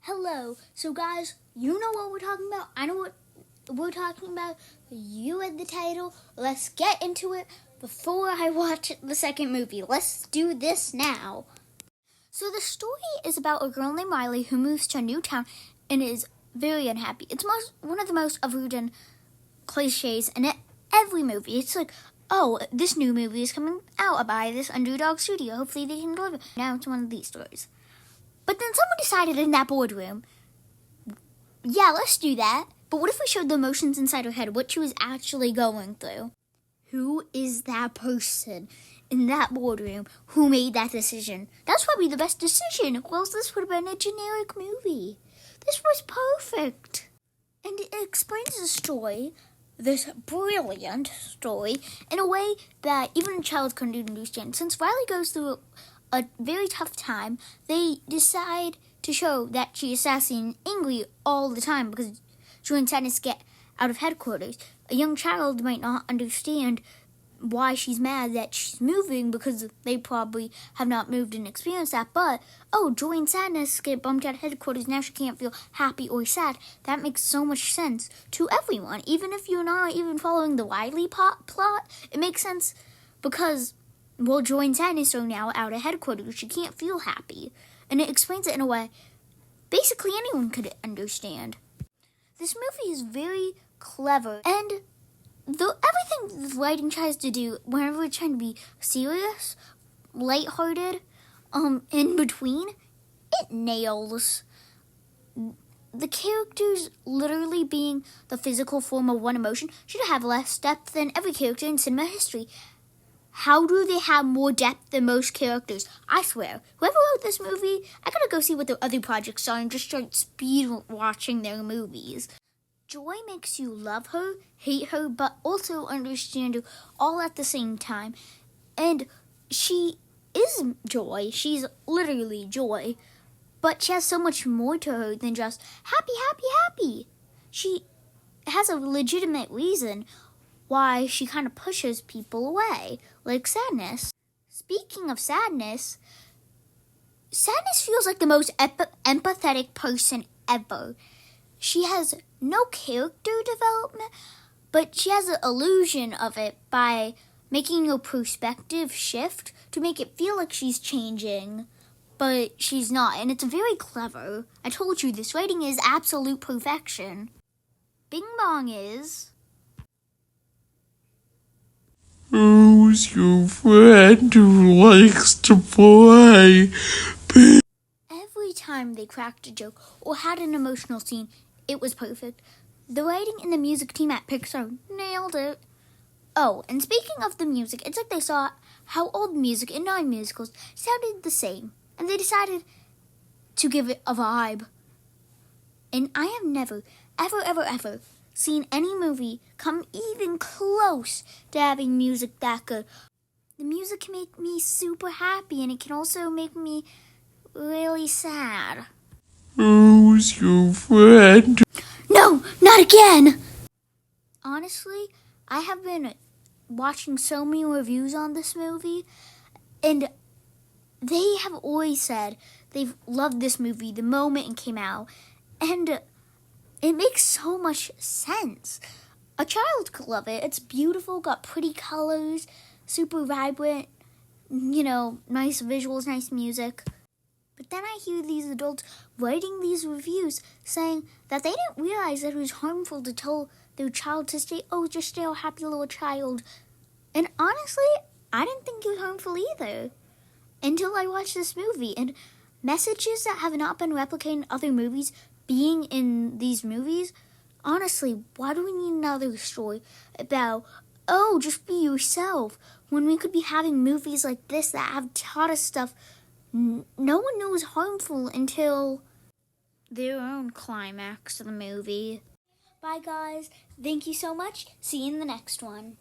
Hello. So guys, you know what we're talking about. I know what we're talking about. You read the title. Let's get into it before I watch the second movie. Let's do this now. So the story is about a girl named Riley who moves to a new town and is very unhappy. It's one of the most overdone cliches in every movie. It's like, oh, this new movie is coming out by this underdog studio. Hopefully they can deliver. Now it's one of these stories. But then someone decided in that boardroom, yeah, let's do that. But what if we showed the emotions inside her head, what she was actually going through? Who is that person in that boardroom who made that decision? That's probably the best decision, or else this would have been a generic movie. This was perfect. And it explains the story, this brilliant story, in a way that even a child couldn't understand. Since Riley goes through a very tough time, they decide to show that she is sassy and angry all the time because Joy and Sadness get out of headquarters. A young child might not understand why she's mad that she's moving because they probably have not moved and experienced that. But, Joy and Sadness get bumped out of headquarters. Now she can't feel happy or sad. That makes so much sense to everyone. Even if you're not even following the Riley plot, it makes sense because, Joy and Sadness are now out of headquarters. She can't feel happy. And it explains it in a way basically anyone could understand. This movie is very clever. And everything the writing tries to do, whenever it's trying to be serious, lighthearted, in between, it nails. The characters literally being the physical form of one emotion should have less depth than every character in cinema history. How do they have more depth than most characters? I swear, whoever wrote this movie, I gotta go see what their other projects are and just start speed watching their movies. Joy makes you love her, hate her, but also understand her all at the same time. And she is Joy. She's literally Joy. But she has so much more to her than just happy, happy, happy. She has a legitimate reason why she kind of pushes people away, like Sadness. Speaking of Sadness feels like the most empathetic person ever. She has no character development, but she has an illusion of it by making her perspective shift to make it feel like she's changing, but she's not, and it's very clever. I told you, this writing is absolute perfection. Bing Bong is... Who's your friend who likes to play? Every time they cracked a joke or had an emotional scene, it was perfect. The writing and the music team at Pixar nailed it. Oh, and speaking of the music, it's like they saw how old music in non-musicals sounded the same, and they decided to give it a vibe. And I have never, ever seen any movie come even close to having music that good. The music can make me super happy, and it can also make me really sad. Who's your friend? No, not again! Honestly, I have been watching so many reviews on this movie, and they have always said they've loved this movie the moment it came out, and it makes so much sense. A child could love it. It's beautiful, got pretty colors, super vibrant, nice visuals, nice music. But then I hear these adults writing these reviews saying that they didn't realize that it was harmful to tell their child to just stay a happy little child. And honestly, I didn't think it was harmful either until I watched this movie. And messages that have not been replicated in other movies being in these movies, honestly, why do we need another story about, just be yourself, when we could be having movies like this that have taught us stuff no one knows harmful until their own climax of the movie. Bye guys, thank you so much, see you in the next one.